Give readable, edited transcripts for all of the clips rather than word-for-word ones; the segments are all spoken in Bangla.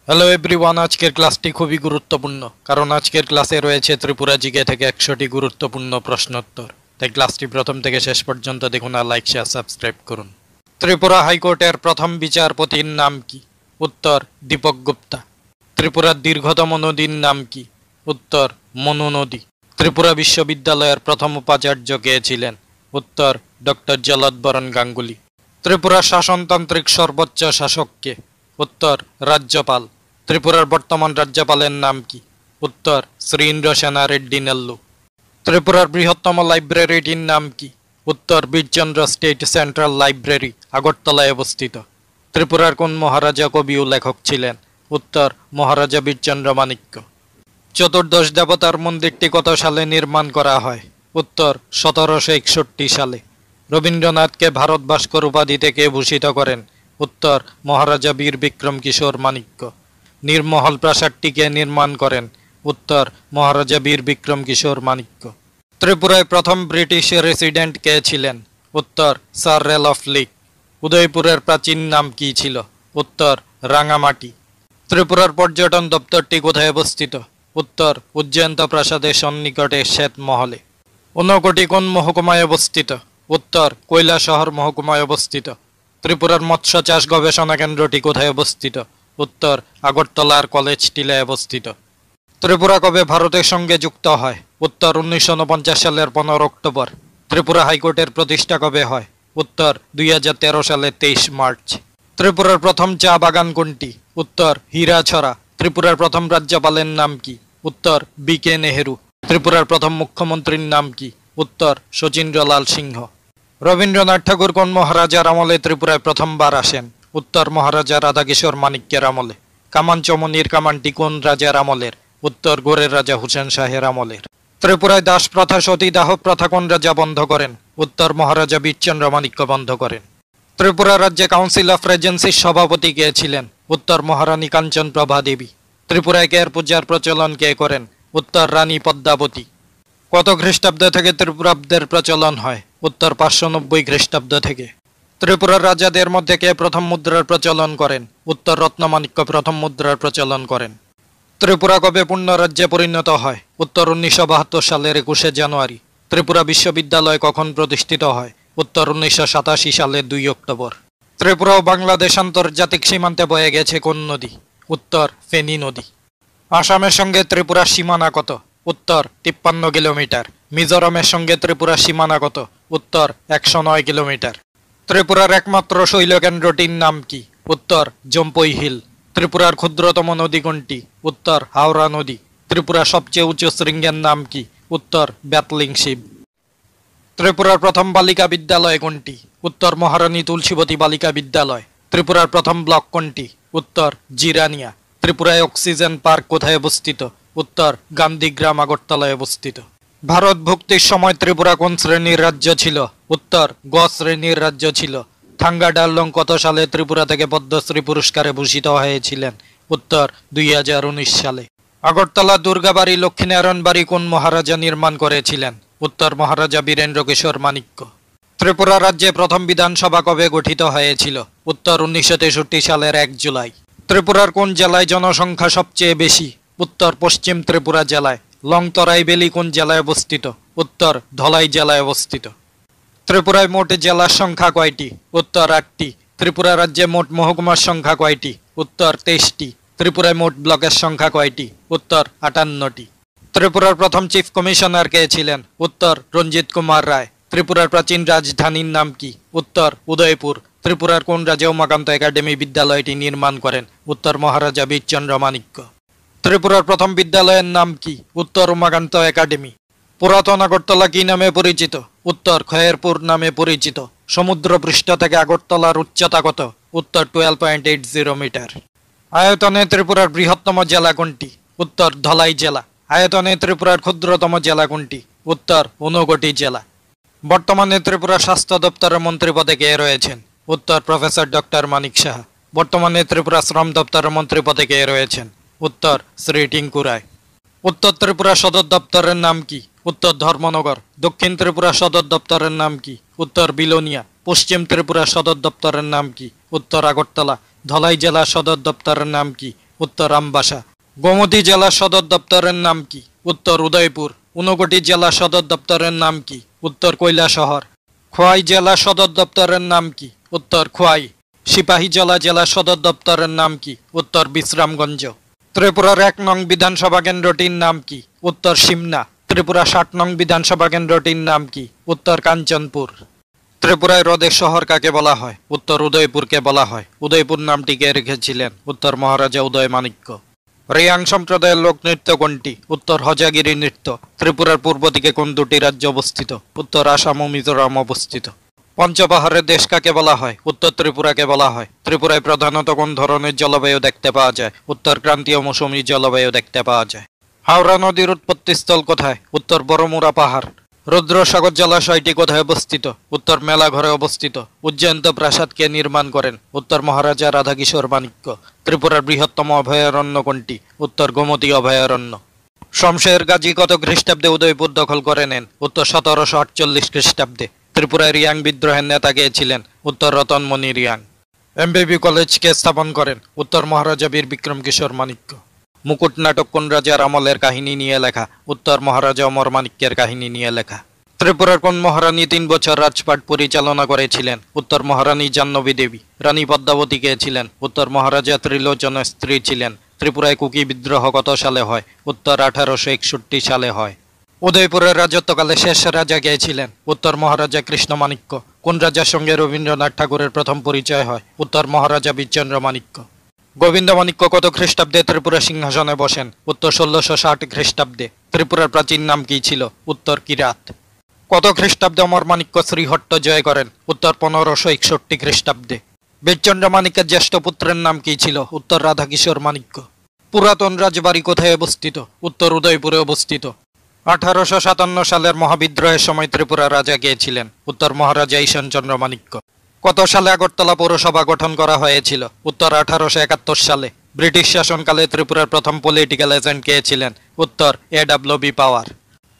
হ্যালো এভরিওয়ান, আজকের ক্লাসটি খুবই গুরুত্বপূর্ণ কারণ আজকের ক্লাসে রয়েছে ত্রিপুরা জিকে থেকে 100টি গুরুত্বপূর্ণ প্রশ্নোত্তর। তাই ক্লাসটি প্রথম থেকে শেষ পর্যন্ত দেখুন আর লাইক শেয়ার সাবস্ক্রাইব করুন। ত্রিপুরা হাইকোর্টের প্রথম বিচারপতির নাম কি? উত্তর দীপক গুপ্তা। ত্রিপুরার দীর্ঘতম নদীর নাম কি? উত্তর মনু নদী। ত্রিপুরা বিশ্ববিদ্যালয়ের প্রথম উপাচার্য কে ছিলেন? উত্তর ডক্টর জলদবরণ গাঙ্গুলি। ত্রিপুরার শাসনতান্ত্রিক সর্বোচ্চ শাসক কে? উত্তর রাজ্যপাল। ত্রিপুরার বর্তমান রাজ্যপালের নাম কি? উত্তর শ্রী ইন্দ্র সেনা রেড্ডি নেল্লু। ত্রিপুরার বৃহত্তম লাইব্রেরিটির নাম কি? উত্তর বীরচন্দ্র স্টেট সেন্ট্রাল লাইব্রেরি, আগরতলায় অবস্থিত। ত্রিপুরার কোন মহারাজা কবি ও লেখক ছিলেন? উত্তর মহারাজা বীরচন্দ্র মাণিক্য। চতুর্দশ দেবতার মন্দিরটি কত সালে নির্মাণ করা হয়? উত্তর 1761 সালে। রবীন্দ্রনাথকে ভারত ভাস্কর উপাধিতে কে ভূষিত করেন? উত্তর মহারাজা বীর বিক্রম কিশোর মাণিক্য। নীরমহল প্রাসাদটিকে নির্মাণ করেন? উত্তর মহারাজা বীর বিক্রম কিশোর মাণিক্য। ত্রিপুরায় প্রথম ব্রিটিশ রেসিডেন্ট কে ছিলেন? উত্তর স্যার রেলফ লিক। উদয়পুরের প্রাচীন নাম কি ছিল? উত্তর রাঙামাটি। ত্রিপুরার পর্যটন দপ্তরটি কোথায় অবস্থিত? উত্তর উজ্জয়ন্ত প্রাসাদের সন্নিকটে শ্বেতমহলে। ঊনকোটি কোন মহকুমায় অবস্থিত? উত্তর কৈলাসহর মহকুমায় অবস্থিত। ত্রিপুরার মৎস্য চাষ গবেষণা কেন্দ্রটি কোথায় অবস্থিত? উত্তর আগরতলার কলেজ টিলায় অবস্থিত। ত্রিপুরা কবে ভারতের সঙ্গে যুক্ত হয়? উত্তর 1949 সালের 15 অক্টোবর। ত্রিপুরা হাইকোর্টের প্রতিষ্ঠা কবে হয়? উত্তর 2013 সালের 23 মার্চ। ত্রিপুরার প্রথম চা বাগান কোনটি? উত্তর হীরাছড়া। ত্রিপুরার প্রথম রাজ্যপালের নাম কি? উত্তর বি.কে. নেহেরু। ত্রিপুরার প্রথম মুখ্যমন্ত্রীর নাম কি? উত্তর শচীন্দ্রলাল সিংহ। রবীন্দ্রনাথ ঠাকুর কোন মহারাজার আমলে ত্রিপুরায় প্রথমবার আসেন? উত্তর মহারাজা রাধাকিশোর মাণিক্যের আমলে। কামানচমনির কামানটি কোন রাজার আমলের? উত্তর গোরের রাজা হুসেন শাহের আমলের। ত্রিপুরায় দাস প্রথা সতীদাহ প্রথা কোন রাজা বন্ধ করেন? উত্তর মহারাজা বীরচন্দ্র মাণিক্য বন্ধ করেন। ত্রিপুরা রাজ্যে কাউন্সিল অফ রেজেন্সির সভাপতি কে ছিলেন? উত্তর মহারানী কাঞ্চন প্রভা দেবী। ত্রিপুরায় কের পূজার প্রচলন কে করেন? উত্তর রানী পদ্মাবতী। কত খ্রিস্টাব্দ থেকে ত্রিপুরাব্দের প্রচলন হয়? উত্তর 590 খ্রিস্টাব্দ থেকে। ত্রিপুরার রাজাদের মধ্যে কে প্রথম মুদ্রার প্রচলন করেন? উত্তর রত্নমাণিক্য প্রথম মুদ্রার প্রচলন করেন। ত্রিপুরা কবে পূর্ণ রাজ্যে পরিণত হয়? উত্তর 1972 সালের 21 জানুয়ারি। ত্রিপুরা বিশ্ববিদ্যালয় কখন প্রতিষ্ঠিত হয়? উত্তর 1987 সালের 2 অক্টোবর। ত্রিপুরা ও বাংলাদেশ আন্তর্জাতিক সীমান্তে বয়ে গেছে কোন নদী? উত্তর ফেনী নদী। আসামের সঙ্গে ত্রিপুরার সীমানা কত? উত্তর 53 কিলোমিটার। মিজোরামের সঙ্গে ত্রিপুরার সীমানা কত? উত্তর 109 কিলোমিটার। ত্রিপুরার একমাত্র শৈলকেন্দ্রটির নাম কি? উত্তর জম্পই হিল। ত্রিপুরার ক্ষুদ্রতম নদী কোনটি? উত্তর হাওড়া নদী। ত্রিপুরার সবচেয়ে উঁচু শৃঙ্গের নাম কি? উত্তর ব্যাতলিং শিব। ত্রিপুরার প্রথম বালিকা বিদ্যালয় কোনটি? উত্তর মহারানী তুলসীবতী বালিকা বিদ্যালয়। ত্রিপুরার প্রথম ব্লক কোনটি? উত্তর জিরানিয়া। ত্রিপুরায় অক্সিজেন পার্ক কোথায় অবস্থিত? উত্তর গান্ধীগ্রাম, আগরতলায় অবস্থিত। ভারত ভুক্তির সময় ত্রিপুরা কোন শ্রেণীর রাজ্য ছিল? উত্তর গ শ্রেণীর রাজ্য ছিল। থাঙ্গা ডালং কত সালে ত্রিপুরা থেকে পদ্মশ্রী পুরস্কারে ভূষিত হয়েছিলেন? উত্তর 2019 সালে। আগরতলা দুর্গাবাড়ি লক্ষ্মীনারায়ণ বাড়ি কোন মহারাজা নির্মাণ করেছিলেন? উত্তর মহারাজা বীরেন্দ্র কিশোর মাণিক্য। ত্রিপুরা রাজ্যে প্রথম বিধানসভা কবে গঠিত হয়েছিল? উত্তর 1963 সালের 1 জুলাই। ত্রিপুরার কোন জেলায় জনসংখ্যা সবচেয়ে বেশি? উত্তর পশ্চিম ত্রিপুরা জেলায়। লংতরাই বেলি কোন জেলায় অবস্থিত? উত্তর ধলাই জেলায় অবস্থিত। ত্রিপুরায় মোট জেলার সংখ্যা কয়টি? উত্তর 8টি। ত্রিপুরা রাজ্যে মোট মহকুমার সংখ্যা কয়টি? উত্তর 23টি। ত্রিপুরায় মোট ব্লকের সংখ্যা কয়টি? উত্তর 58টি। ত্রিপুরার প্রথম চিফ কমিশনার কে ছিলেন? উত্তর রঞ্জিত কুমার রায়। ত্রিপুরার প্রাচীন রাজধানীর নাম কি? উত্তর উদয়পুর। ত্রিপুরার কোন রাজা উমাকান্ত একাডেমি বিদ্যালয়টি নির্মাণ করেন? উত্তর মহারাজা বীরচন্দ্র মাণিক্য। ত্রিপুরার প্রথম বিদ্যালয়ের নাম কি? উত্তর উমাকান্ত একাডেমি। পুরাতন আগরতলা কি নামে পরিচিত? উত্তর খয়েরপুর নামে পরিচিত। সমুদ্র পৃষ্ঠ থেকে আগরতলার উচ্চতা কত? উত্তর 12.80 মিটার। আয়তনে ত্রিপুরার বৃহত্তম জেলা কোনটি? উত্তর ধলাই জেলা। আয়তনে ত্রিপুরার ক্ষুদ্রতম জেলা কোনটি? উত্তর ঊনকোটি জেলা। বর্তমানে ত্রিপুরা স্বাস্থ্য দপ্তরের মন্ত্রী পদে কে রয়েছেন? উত্তর প্রফেসর ডক্টর মানিক সাহা। বর্তমানে ত্রিপুরা শ্রম দপ্তরের মন্ত্রী পদে কে রয়েছেন? উত্তর শ্রী টিঙ্কু রায়। উত্তর ত্রিপুরা সদর দপ্তরের নাম কি? উত্তর ধর্মনগর। দক্ষিণ ত্রিপুরা সদর দপ্তরের নাম কি? উত্তর বিলোনিয়া। পশ্চিম ত্রিপুরা সদর দপ্তরের নাম কি? উত্তর আগরতলা। ধলাই জেলা সদর দপ্তরের নাম কি? উত্তর আমবাসা। গোমতী জেলা সদর দপ্তরের নাম কি? উত্তর উদয়পুর। ঊনকোটি জেলা সদর দপ্তরের নাম কি? উত্তর কৈলাসহর। খোয়াই জেলা সদর দপ্তরের নাম কি? উত্তর খোয়াই। সিপাহীজলা জেলা সদর দপ্তরের নাম কি? উত্তর বিশ্রামগঞ্জ। ত্রিপুরার 1 নং বিধানসভা কেন্দ্রটির নাম কি? উত্তর সিমনা। ত্রিপুরা 60 নং বিধানসভা কেন্দ্রটির নাম কি? উত্তর কাঞ্চনপুর। ত্রিপুরায় হ্রদের শহর কাকে বলা হয়? উত্তর উদয়পুরকে বলা হয়। উদয়পুর নামটি কে রেখেছিলেন? উত্তর মহারাজা উদয়মাণিক্য। রিয়াং সম্প্রদায়ের লোকনৃত্য কোনটি? উত্তর হজাগিরি নৃত্য। ত্রিপুরার পূর্ব দিকে কোন দুটি রাজ্য অবস্থিত? উত্তর আসাম ও মিজোরাম অবস্থিত। পঞ্চপাহাড়ের দেশ কাকে বলা হয়? উত্তর ত্রিপুরাকে বলা হয়। ত্রিপুরায় প্রধানত কোন ধরনের জলবায়ু দেখতে পাওয়া যায়? উত্তর ক্রান্তীয় মৌসুমী জলবায়ু দেখতে পাওয়া যায়। হাওড়া নদীর উৎপত্তিস্থল কোথায়? উত্তর বড়মুড়া পাহাড়। রুদ্রসাগর জলাশয়টি কোথায় অবস্থিত? উত্তর মেলাঘরে অবস্থিত। উজ্জয়ন্ত প্রাসাদ কে নির্মাণ করেন? উত্তর মহারাজা রাধাকিশোর মাণিক্য। ত্রিপুরার বৃহত্তম অভয়ারণ্য কোনটি? উত্তর গোমতী অভয়ারণ্য। শমশের গাজী কত খ্রিস্টাব্দে উদয়পুর দখল করে নেন? উত্তর 1748 খ্রিস্টাব্দে। ত্রিপুরায় রিয়াং বিদ্রোহের নেতা কে ছিলেন? উত্তর রতনমণি রিয়াং। এমবিবি কলেজ কে স্থাপন করেন? উত্তর মহারাজা বীর বিক্রম কিশোর মাণিক্য। মুকুট নাটক কোন রাজার আমলের কাহিনী নিয়ে লেখা? উত্তর মহারাজা অমর মাণিক্যের কাহিনী নিয়ে লেখা। ত্রিপুরার কোন মহারানী 3 বছর রাজপাট পরিচালনা করেছিলেন? উত্তর মহারানী জাহ্নবী দেবী। রানী পদ্মাবতী কে ছিলেন? উত্তর মহারাজা ত্রিলোচনের স্ত্রী ছিলেন। ত্রিপুরায় কুকি বিদ্রোহ কত সালে হয়? উত্তর 1861 সালে হয়। উদয়পুরের রাজত্বকালে শেষ রাজা কে ছিলেন? উত্তর মহারাজা কৃষ্ণমাণিক্য। কোন রাজার সঙ্গে রবীন্দ্রনাথ ঠাকুরের প্রথম পরিচয় হয়? উত্তর মহারাজা বীরচন্দ্র মাণিক্য। গোবিন্দমাণিক্য কত খ্রিস্টাব্দে ত্রিপুরা সিংহাসনে বসেন? উত্তর 1660 খ্রিস্টাব্দে। ত্রিপুরার প্রাচীন নাম কি ছিল? উত্তর কিরাত। কত খ্রিস্টাব্দে অমর মাণিক্য শ্রীহট্ট জয় করেন? উত্তর 1561 খ্রিস্টাব্দে। বীরচন্দ্র মাণিক্যের জ্যেষ্ঠ পুত্রের নাম কি ছিল? উত্তর রাধাকিশোর মাণিক্য। পুরাতন রাজবাড়ি কোথায় অবস্থিত? উত্তর উদয়পুরে অবস্থিত। 1857 সালের মহাবিদ্রোহের সময় ত্রিপুরা রাজা কে ছিলেন? উত্তর মহারাজা ঈশানচন্দ্র মাণিক্য। কত সালে আগরতলা পৌরসভা গঠন করা হয়েছিল? উত্তর 1871 সালে। ব্রিটিশ শাসনকালে ত্রিপুরার প্রথম পলিটিক্যাল এজেন্ট কে ছিলেন? উত্তর AWB পাওয়ার।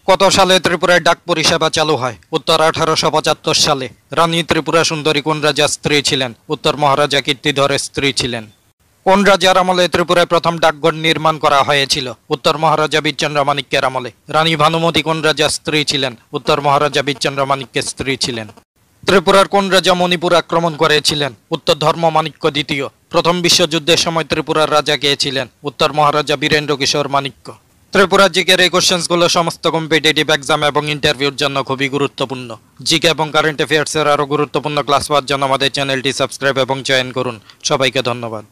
কত সালে ত্রিপুরায় ডাক পরিষেবা চালু হয়? উত্তর 1875 সালে। রানী ত্রিপুরা সুন্দরী কোন রাজার স্ত্রী ছিলেন? উত্তর মহারাজা কীর্তিধরের স্ত্রী ছিলেন। কোন রাজার আমলে ত্রিপুরায় প্রথম ডাকঘর নির্মাণ করা হয়েছিল? উত্তর মহারাজা বীরচন্দ্র মাণিক্যের আমলে। রানী ভানুমতি কোন রাজার স্ত্রী ছিলেন? উত্তর মহারাজা বীরচন্দ্র মাণিক্যের স্ত্রী ছিলেন। ত্রিপুরার কোন রাজা মণিপুর আক্রমণ করেছিলেন? উত্তর ধর্মমাণিক্য দ্বিতীয়। প্রথম বিশ্বযুদ্ধের সময় ত্রিপুরার রাজা কে ছিলেন? উত্তর মহারাজা বীরেন্দ্র কিশোর মাণিক্য। ত্রিপুরা জিকের এই কোশ্চেন্সগুলো সমস্ত কম্পিটিটিভ এক্সাম এবং ইন্টারভিউর জন্য খুবই গুরুত্বপূর্ণ। জিকে এবং কারেন্ট অ্যাফেয়ার্সের আরও গুরুত্বপূর্ণ ক্লাস পাওয়ার জন্য আমাদের চ্যানেলটি সাবস্ক্রাইব এবং জয়েন করুন। সবাইকে ধন্যবাদ।